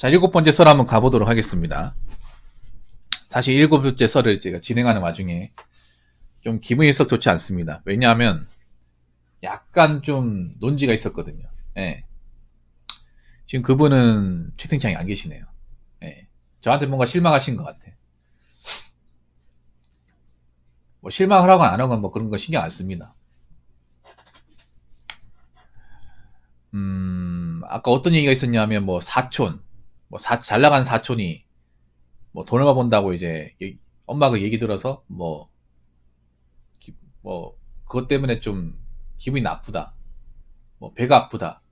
자, 7번째 썰 한번 가보도록 하겠습니다. 사실 7번째 썰을 제가 진행하는 와중에 좀 기분이 썩 좋지 않습니다. 왜냐하면 약간 좀 논지가 있었거든요. 예. 지금 그분은 채팅창에 안 계시네요. 예. 저한테 뭔가 실망하신 것 같아. 뭐 실망을 하건 안 하건 뭐 그런 거 신경 안 씁니다. 아까 어떤 얘기가 있었냐면 뭐 사촌, 잘 나가는 사촌이 뭐 돈 얼마 번다고 이제 엄마가 얘기 들어서 뭐 그것 때문에 좀 기분이 나쁘다, 뭐 배가 아프다,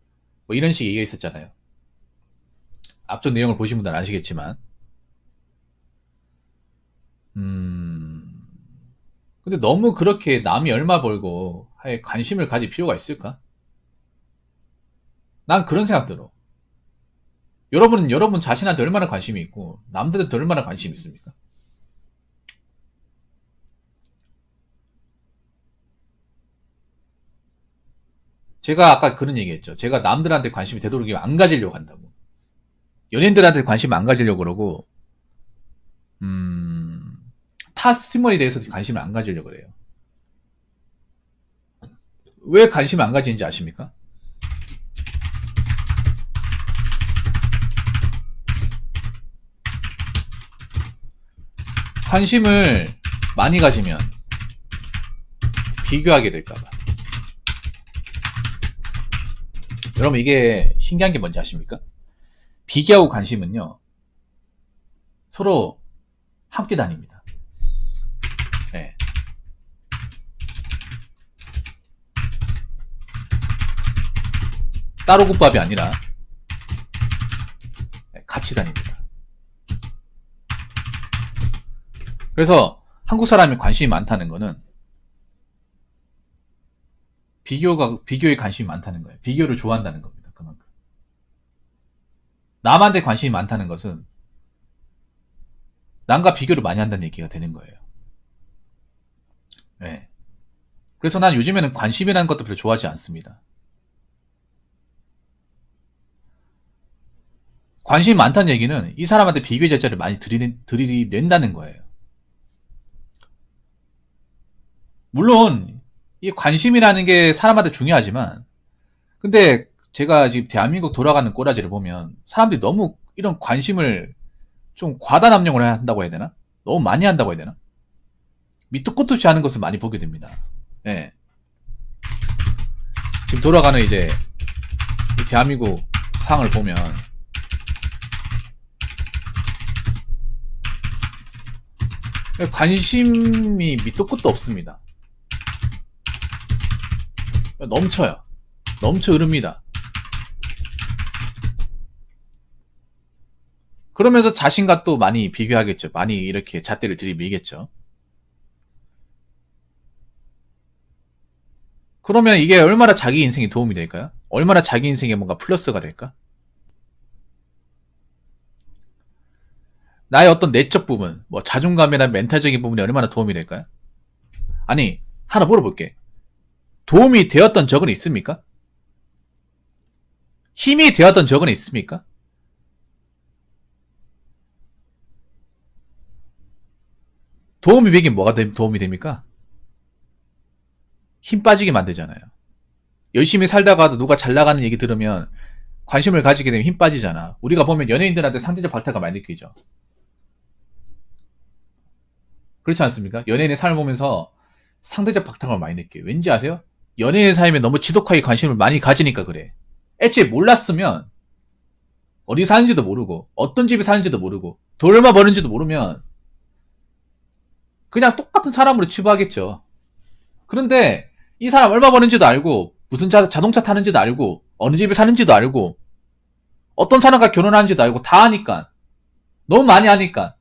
뭐 이런 식의 얘기가 있었잖아요. 앞전 내용을 보신 분들은 아시겠지만, 근데 너무 그렇게 남이 얼마 벌고 하에 관심을 가질 필요가 있을까? 난 그런 생각 들어. 여러분은 여러분 자신한테 얼마나 관심이 있고 남들한테 얼마나 관심이 있습니까? 제가 아까 그런 얘기했죠. 제가 남들한테 관심이 되도록이면 안 가지려고 한다고. 연예인들한테 관심 안 가지려고 그러고, 타 스트리머에 대해서 관심을 안 가지려고 그래요. 왜 관심을 안 가지는지 아십니까? 관심을 많이 가지면 비교하게 될까봐. 여러분, 이게 신기한 게 뭔지 아십니까? 비교하고 관심은요, 서로 함께 다닙니다. 네. 따로 국밥이 아니라 같이 다닙니다. 그래서 한국 사람이 관심이 많다는 거는 비교에 관심이 많다는 거예요. 비교를 좋아한다는 겁니다. 그만큼. 남한테 관심이 많다는 것은 남과 비교를 많이 한다는 얘기가 되는 거예요. 네. 그래서 난 요즘에는 관심이라는 것도 별로 좋아하지 않습니다. 관심이 많다는 얘기는 이 사람한테 비교의 절차를 많이 들이낸다는 거예요. 물론 이 관심이라는 게 사람한테 중요하지만, 근데 제가 지금 대한민국 돌아가는 꼬라지를 보면 사람들이 너무 이런 관심을 좀 과다 함량을 한다고 해야 되나? 너무 많이 한다고 해야 되나? 밑도 끝도 없이 하는 것을 많이 보게 됩니다. 예. 지금 돌아가는 이제 이 대한민국 상황을 보면 관심이 밑도 끝도 없습니다. 넘쳐요. 넘쳐 흐릅니다. 그러면서 자신과 또 많이 비교하겠죠. 많이 이렇게 잣대를 들이밀겠죠. 그러면 이게 얼마나 자기 인생에 도움이 될까요? 얼마나 자기 인생에 뭔가 플러스가 될까? 나의 어떤 내적 부분, 뭐 자존감이나 멘탈적인 부분이 얼마나 도움이 될까요? 아니, 하나 물어볼게. 도움이 되었던 적은 있습니까? 힘이 되었던 적은 있습니까? 도움이 되긴 뭐가 도움이 됩니까? 힘 빠지게 만들잖아요. 열심히 살다가도 누가 잘 나가는 얘기 들으면 관심을 가지게 되면 힘 빠지잖아. 우리가 보면 연예인들한테 상대적 박탈감 많이 느끼죠. 그렇지 않습니까? 연예인의 삶을 보면서 상대적 박탈감을 많이 느껴요. 왠지 아세요? 연예인의 삶에 너무 지독하게 관심을 많이 가지니까 그래. 애초에 몰랐으면 어디 사는지도 모르고 어떤 집에 사는지도 모르고 돈 얼마 버는지도 모르면 그냥 똑같은 사람으로 치부하겠죠. 그런데 이 사람 얼마 버는지도 알고 무슨 자동차 타는지도 알고 어느 집에 사는지도 알고 어떤 사람과 결혼하는지도 알고 다 아니까, 너무 많이 하니까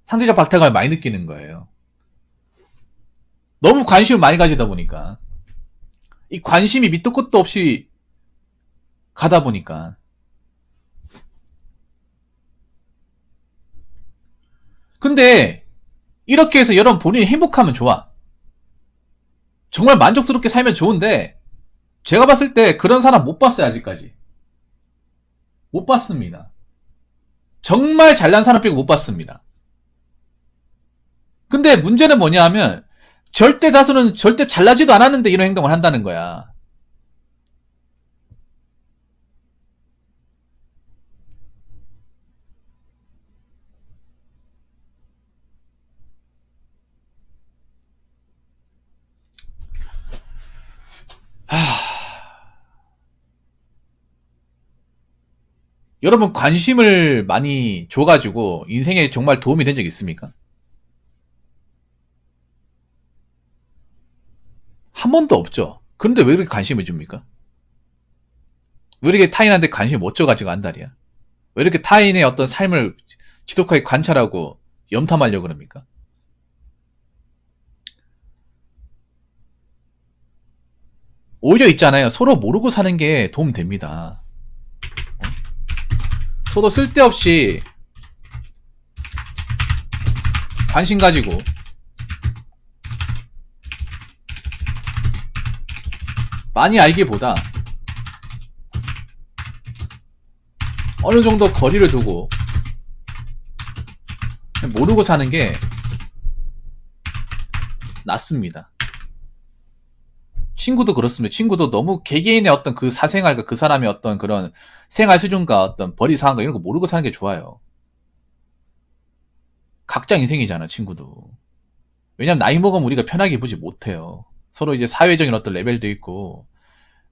상대적 박탈감을 많이 느끼는 거예요. 너무 관심을 많이 가지다 보니까 이 관심이 밑도 끝도 없이 가다 보니까, 근데 이렇게 해서 여러분 본인이 행복하면 좋아. 정말 만족스럽게 살면 좋은데 제가 봤을 때 그런 사람 못 봤어요, 아직까지. 못 봤습니다. 정말 잘난 사람 빼고 못 봤습니다. 근데 문제는 뭐냐 하면 절대 다수는 절대 잘나지도 않았는데 이런 행동을 한다는 거야. 여러분 관심을 많이 줘가지고 인생에 정말 도움이 된 적 있습니까? 한 번도 없죠. 그런데 왜 이렇게 관심을 줍니까? 왜 이렇게 타인한테 관심을 못 줘가지고 안달이야? 왜 이렇게 타인의 어떤 삶을 지독하게 관찰하고 염탐하려고 그럽니까? 오히려 있잖아요. 서로 모르고 사는 게 도움 됩니다. 서로 쓸데없이 관심 가지고 많이 알기보다 어느 정도 거리를 두고 모르고 사는 게 낫습니다. 친구도 그렇습니다. 친구도 너무 개개인의 어떤 그 사생활과 그 사람의 어떤 그런 생활 수준과 어떤 벌이 상한가 이런 거 모르고 사는 게 좋아요. 각자 인생이잖아, 친구도. 왜냐면 나이 먹으면 우리가 편하게 보지 못해요. 서로 이제 사회적인 어떤 레벨도 있고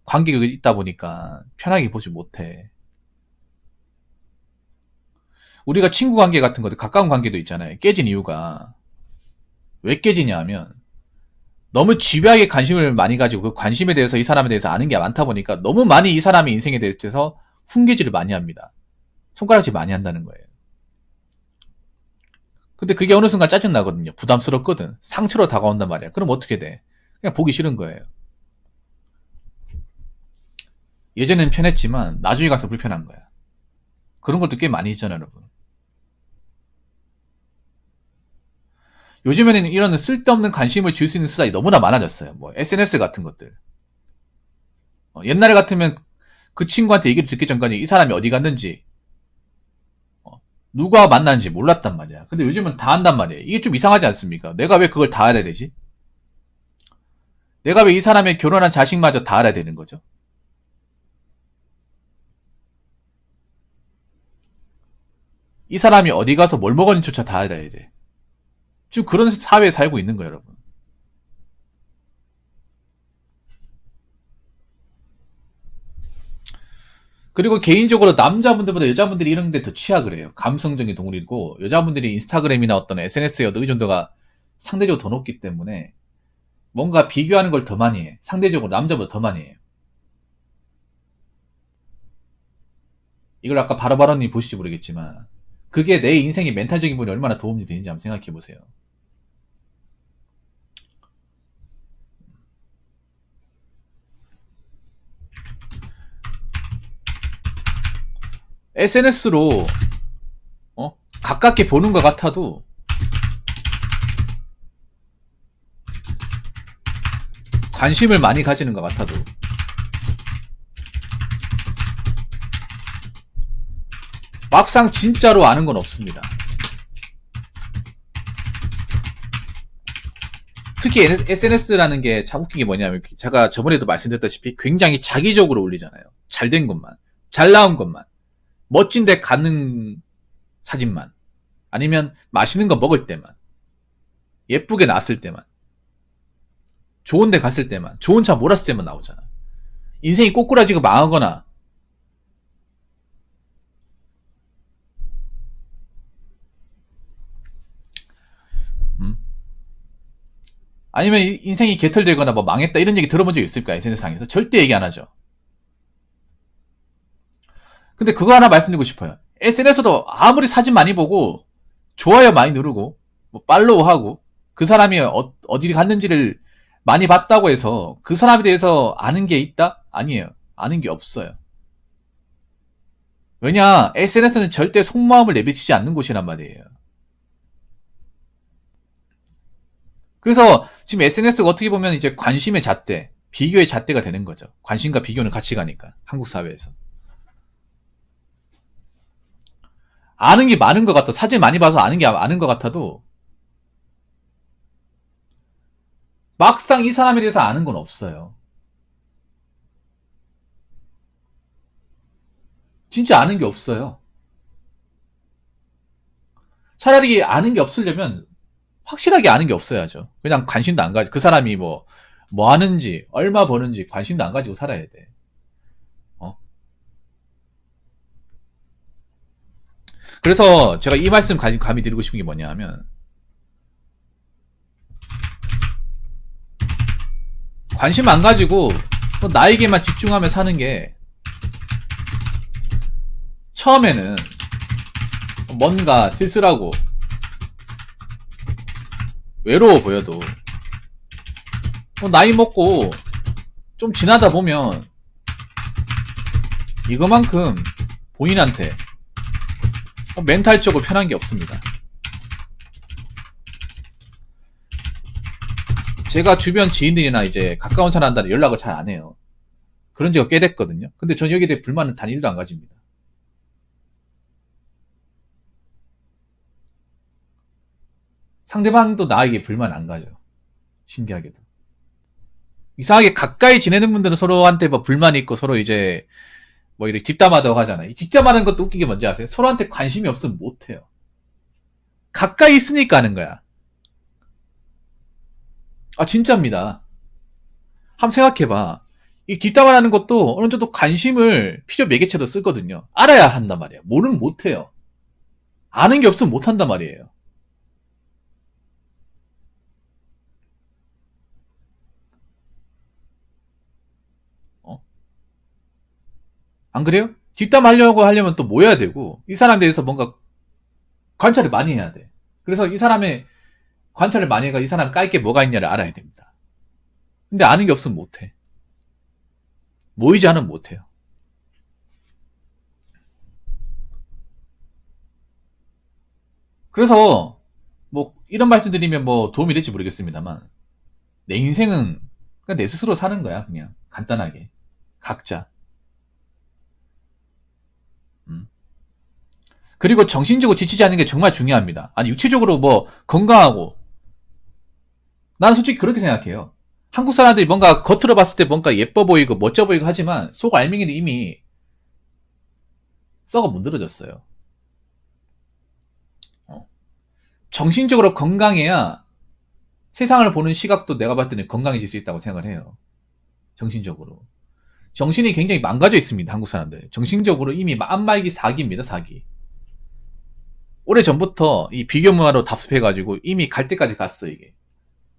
관계가 있다 보니까 편하게 보지 못해. 우리가 친구 관계 같은 것도 가까운 관계도 있잖아요. 깨진 이유가 왜 깨지냐 하면 너무 집요하게 관심을 많이 가지고 그 관심에 대해서 이 사람에 대해서 아는 게 많다 보니까 너무 많이 이 사람의 인생에 대해서 훈계질을 많이 합니다. 손가락질 많이 한다는 거예요. 근데 그게 어느 순간 짜증나거든요. 부담스럽거든. 상처로 다가온단 말이야. 그럼 어떻게 돼? 그냥 보기 싫은 거예요. 예전엔 편했지만 나중에 가서 불편한 거야. 그런 것도 꽤 많이 있잖아요, 여러분. 요즘에는 이런 쓸데없는 관심을 줄 수 있는 수단이 너무나 많아졌어요. 뭐 SNS 같은 것들. 옛날에 같으면 그 친구한테 얘기를 듣기 전까지 이 사람이 어디 갔는지 누가 만났는지 몰랐단 말이야. 근데 요즘은 다 안단 말이야. 이게 좀 이상하지 않습니까? 내가 왜 그걸 다 알아야 되지? 내가 왜 이 사람의 결혼한 자식마저 다 알아야 되는 거죠? 이 사람이 어디 가서 뭘 먹었는지조차 다 알아야 돼. 지금 그런 사회에 살고 있는 거예요, 여러분. 그리고 개인적으로 남자분들보다 여자분들이 이런 데 더 취약을 해요. 감성적인 동물이고 여자분들이 인스타그램이나 어떤 SNS의 의존도가 상대적으로 더 높기 때문에 뭔가 비교하는 걸 더 많이 해. 상대적으로 남자보다 더 많이 해요. 이걸 아까 바로바로님 보실지 모르겠지만 그게 내 인생의 멘탈적인 부분이 얼마나 도움이 되는지 한번 생각해 보세요. SNS로 가깝게 보는 것 같아도 관심을 많이 가지는 것 같아도 막상 진짜로 아는 건 없습니다. 특히 SNS라는 게 참 웃긴 게 뭐냐면 제가 저번에도 말씀드렸다시피 굉장히 자기적으로 올리잖아요. 잘된 것만, 잘 나온 것만, 멋진 데 가는 사진만, 아니면 맛있는 거 먹을 때만, 예쁘게 나왔을 때만, 좋은 데 갔을 때만, 좋은 차 몰았을 때만 나오잖아. 인생이 꼬꾸라지고 망하거나 아니면 인생이 개털되거나 뭐 망했다 이런 얘기 들어본 적 있을까? SNS상에서 절대 얘기 안 하죠. 근데 그거 하나 말씀드리고 싶어요. SNS도 아무리 사진 많이 보고 좋아요 많이 누르고 뭐 팔로우하고 그 사람이 어디 갔는지를 많이 봤다고 해서 그 사람에 대해서 아는 게 있다? 아니에요. 아는 게 없어요. 왜냐? SNS는 절대 속마음을 내비치지 않는 곳이란 말이에요. 그래서 지금 SNS가 어떻게 보면 이제 관심의 잣대, 비교의 잣대가 되는 거죠. 관심과 비교는 같이 가니까 한국 사회에서. 아는 게 많은 것 같아. 사진 많이 봐서 아는 게 많은 것 같아도 막상 이 사람에 대해서 아는 건 없어요. 진짜 아는 게 없어요. 차라리 아는 게 없으려면 확실하게 아는 게 없어야죠. 그냥 관심도 안 가지고 그 사람이 뭐 하는지 얼마 버는지 관심도 안 가지고 살아야 돼. 어? 그래서 제가 이 말씀 감히 드리고 싶은 게 뭐냐 하면 관심 안 가지고 나에게만 집중하며 사는 게 처음에는 뭔가 쓸쓸하고 외로워 보여도 나이 먹고 좀 지나다 보면 이거만큼 본인한테 멘탈적으로 편한 게 없습니다. 제가 주변 지인들이나 이제 가까운 사람들한테 연락을 잘 안 해요. 그런 지가 꽤 됐거든요. 근데 전 여기에 대해 불만은 단 1도 안 가집니다. 상대방도 나에게 불만 안 가져. 신기하게도. 이상하게 가까이 지내는 분들은 서로한테 뭐 불만이 있고 서로 이제 뭐 이렇게 뒷담화다고 하잖아요. 이 뒷담화하는 것도 웃기게 뭔지 아세요? 서로한테 관심이 없으면 못해요. 가까이 있으니까 하는 거야. 아 진짜입니다. 한번 생각해봐. 이 뒷담화라는 것도 어느 정도 관심을 필요 매개체로 쓰거든요. 알아야 한단 말이에요. 모르면 못해요. 아는 게 없으면 못한단 말이에요. 어? 안 그래요? 뒷담하려고 하려면 또 모여야 되고 이 사람에 대해서 뭔가 관찰을 많이 해야 돼. 그래서 이 사람의 관찰을 많이 해가 이 사람 깔 게 뭐가 있냐를 알아야 됩니다. 근데 아는 게 없으면 못해. 모이지 않으면 못해요. 그래서 뭐 이런 말씀 드리면 뭐 도움이 될지 모르겠습니다만 내 인생은 그냥 내 스스로 사는 거야. 그냥 간단하게 각자. 음. 그리고 정신적으로 지치지 않는 게 정말 중요합니다. 아니 육체적으로 뭐 건강하고 나는 솔직히 그렇게 생각해요. 한국 사람들이 뭔가 겉으로 봤을 때 뭔가 예뻐 보이고 멋져 보이고 하지만 속 알맹이는 이미 썩어 문드러졌어요. 정신적으로 건강해야 세상을 보는 시각도 내가 봤을 때는 건강해질 수 있다고 생각을 해요. 정신적으로. 정신이 굉장히 망가져 있습니다. 한국 사람들. 정신적으로 이미 안말기 사기입니다. 사기. 오래전부터 이 비교문화로 답습해가지고 이미 갈 때까지 갔어 이게.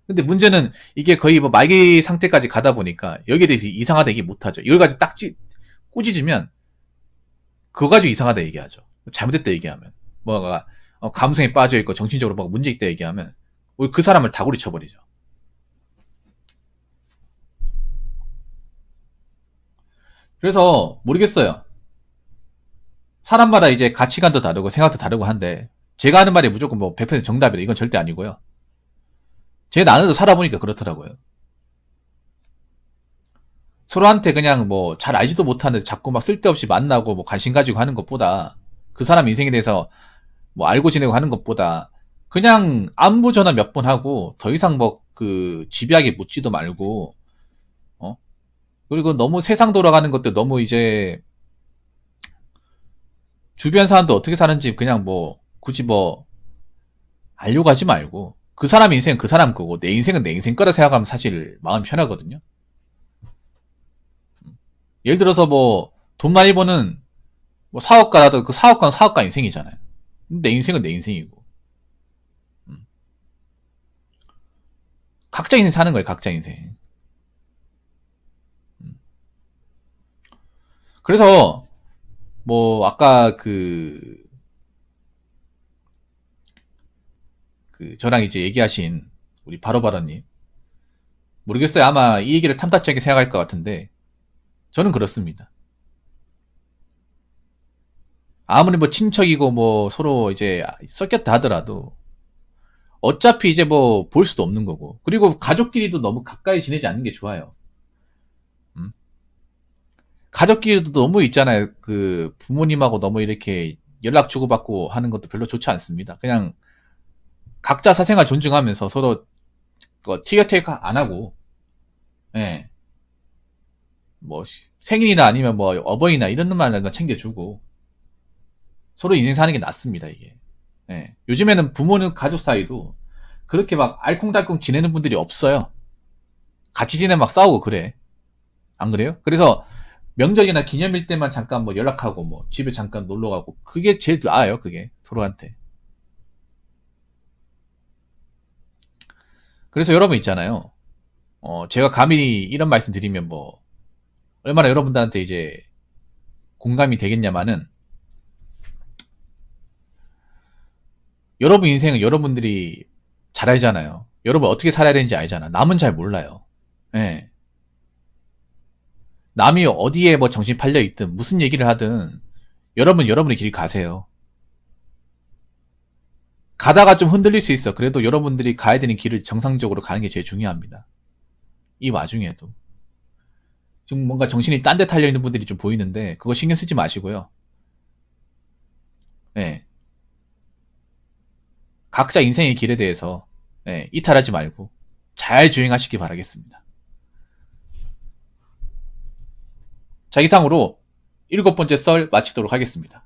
근데 문제는 이게 거의 뭐 말기 상태까지 가다 보니까 여기에 대해서 이상하다 얘기 못하죠. 이걸 가지고 딱 꾸짖으면 그거 가지고 이상하다 얘기하죠. 잘못됐다 얘기하면. 뭐가 감성에 빠져있고 정신적으로 뭐가 문제 있다 얘기하면 그 사람을 다구리 쳐버리죠. 그래서 모르겠어요. 사람마다 이제 가치관도 다르고 생각도 다르고 한데 제가 하는 말이 무조건 뭐 100% 정답이다 이건 절대 아니고요. 제 나름대로 살아보니까 그렇더라고요. 서로한테 그냥 뭐 잘 알지도 못하는데 자꾸 막 쓸데없이 만나고 뭐 관심 가지고 하는 것보다 그 사람 인생에 대해서 뭐 알고 지내고 하는 것보다 그냥 안부 전화 몇 번 하고 더 이상 뭐 그 집요하게 묻지도 말고 그리고 너무 세상 돌아가는 것도 너무 이제 주변 사람도 어떻게 사는지 그냥 뭐 굳이 뭐 알려고 하지 말고 그 사람 인생은 그 사람 거고 내 인생은 내 인생 거라 생각하면 사실 마음이 편하거든요. 예를 들어서 뭐 돈 많이 버는 뭐 사업가라도 그 사업가는 사업가 인생이잖아요. 내 인생은 내 인생이고 각자 인생 사는 거예요. 각자 인생. 그래서 뭐 아까 저랑 이제 얘기하신 우리 바로바로님 모르겠어요. 아마 이 얘기를 탐탁지 않게 생각할 것 같은데 저는 그렇습니다. 아무리 뭐 친척이고 뭐 서로 이제 섞였다 하더라도 어차피 이제 뭐 볼 수도 없는 거고 그리고 가족끼리도 너무 가까이 지내지 않는 게 좋아요. 가족끼리도 너무 있잖아요. 그 부모님하고 너무 이렇게 연락 주고받고 하는 것도 별로 좋지 않습니다. 그냥 각자 사생활 존중하면서 서로 티격태격 안 하고, 예. 뭐 생일이나 아니면 뭐 어버이나 이런 것만 챙겨주고 서로 인생 사는 게 낫습니다, 이게. 예. 요즘에는 부모는 가족 사이도 그렇게 막 알콩달콩 지내는 분들이 없어요. 같이 지내면 막 싸우고 그래. 안 그래요? 그래서 명절이나 기념일 때만 잠깐 뭐 연락하고 뭐 집에 잠깐 놀러 가고 그게 제일 나아요, 그게 서로한테. 그래서 여러분 있잖아요. 제가 감히 이런 말씀 드리면 뭐 얼마나 여러분들한테 이제 공감이 되겠냐마는, 여러분 인생은 여러분들이 잘 알잖아요. 여러분 어떻게 살아야 되는지 알잖아. 남은 잘 몰라요. 예. 남이 어디에 뭐 정신 팔려 있든 무슨 얘기를 하든 여러분의 길 가세요. 가다가 좀 흔들릴 수 있어. 그래도 여러분들이 가야 되는 길을 정상적으로 가는 게 제일 중요합니다. 이 와중에도 지금 뭔가 정신이 딴 데 탈려 있는 분들이 좀 보이는데 그거 신경 쓰지 마시고요. 예. 각자 인생의 길에 대해서, 예, 이탈하지 말고 잘 주행하시기 바라겠습니다. 자, 이상으로 7번째 썰 마치도록 하겠습니다.